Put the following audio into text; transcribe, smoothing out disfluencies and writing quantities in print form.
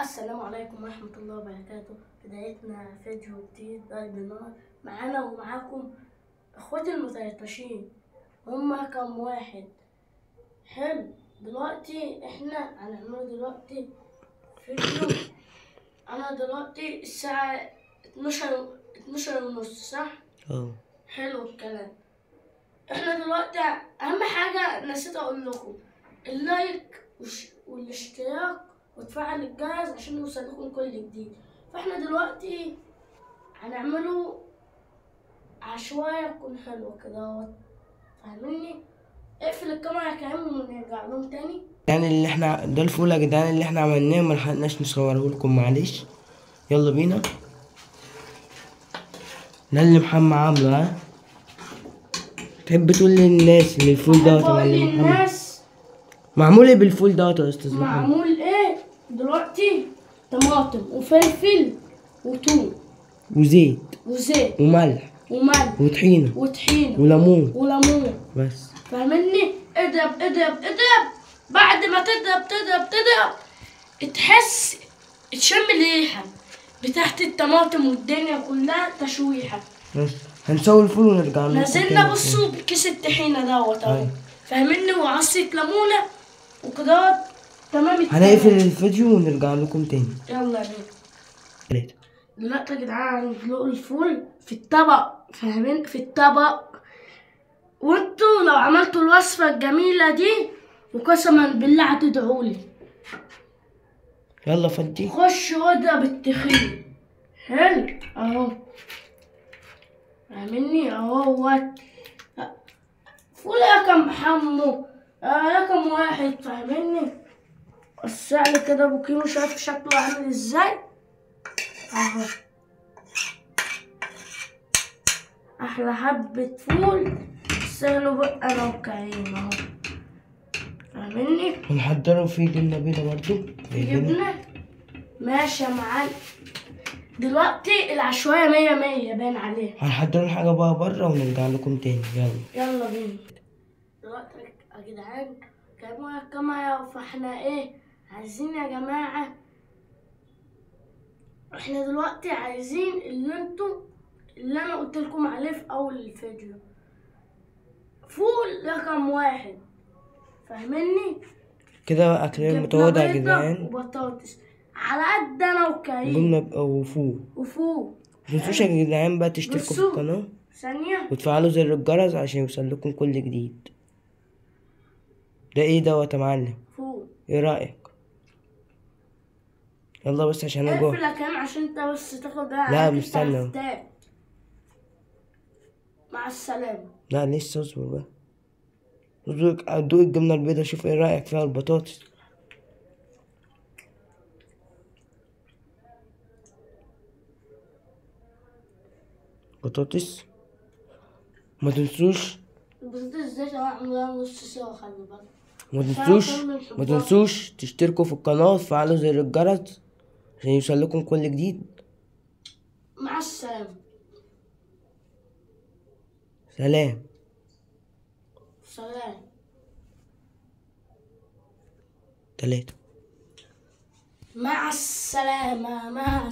السلام عليكم ورحمة الله وبركاته. بدايتنا فيديو جديد ضرب نار معانا ومعاكم اخواتي المطرطشين. هما كم واحد؟ حلو. دلوقتي احنا هنعمله دلوقتي فيديو. انا دلوقتي الساعة 12 ونص، صح؟ حلو الكلام. احنا دلوقتي اهم حاجة نسيت اقول لكم اللايك والاشتراك وتفعل الجرس عشان يوصلكم كل جديد. فاحنا دلوقتي هنعمله عشوائي يكون حلو كده، فاهميني؟ اقفل الكاميرا يا كريم ونرجع لهم تاني. يعني اللي احنا ده الفول يا جدعان اللي احنا عملناه ملحقناش نصوره لكم، معلش. يلا بينا. ده اللي محمد عامله. ها تحب تقول للناس ان الفول ده طبعا الناس معمول ايه بالفول ده يا استاذ محمد؟ معمول ايه دلوقتي؟ طماطم وفلفل وتوم وزيت وملح وطحينة وليمون بس. فاهمني؟ اضرب. بعد ما تضرب تحس تشم الريحة بتاعت الطماطم والدنيا كلها تشويحة. بس هنسوي الفول ونرجع لكم. نزلنا بصوا بكيس الطحينة دوت اهو، فاهمني؟ وعصية ليمونة وكده تمام. هنقفل الفيديو ونرجع لكم تاني. يلا بينا. دلوقتي يا جدعان هندلق الفول في الطبق، فاهمين؟ في الطبق. وانتوا لو عملتوا الوصفة الجميلة دي وقسما بالله هتدعولي. يلا فدي. خش اضرب الطحين. حلو اهو، فاهمني؟ اهوت فول رقم حمو، رقم واحد، فاهمني؟ وسعلي كده ابو كيلو، شايف شكله عامل ازاي؟ اهو احلى حبة فول سهلوا بقى انا وكريم اهو، فاهمني؟ ونحضروا فيه جبنة بيضة برضو. جبنة ماشي يا معلم. دلوقتي العشوائية 100 باين عليها. هنحضروا الحاجة بقى بره ونرجع لكم تاني. يلا بينا. دلوقتي يا جدعان كاميرا الكاميرا، فاحنا ايه عايزين يا جماعة؟ احنا دلوقتي عايزين اللي انا قلت لكم عليه في اول الفيديو، فول رقم واحد، فاهمني؟ كده اكلين متواضع يا جدعان. وبطاطس على قد انا وكريم. جبنة وفول. متنسوش يا جدعان بقى تشتركوا في القناة ثانية وتفعلوا زر الجرس عشان يوصلكم كل جديد. ده ايه دوت يا معلم؟ فول. ايه رأيك؟ يلا بس عشان انا جوه. اقفل يا كريم عشان انت بس تاخد. لا مستنى. مع السلامة. لا لسه اصبر بقى. دوق الجبنة البيضاء، شوف ايه رأيك فيها البطاطس. ما تنسوش نص سوا، خلي بالك. ما تنسوش تشتركوا في القناة وتفعلوا زر الجرس عشان يوصلكم كل جديد. مع السلامة. سلام. 3. مع السلامة.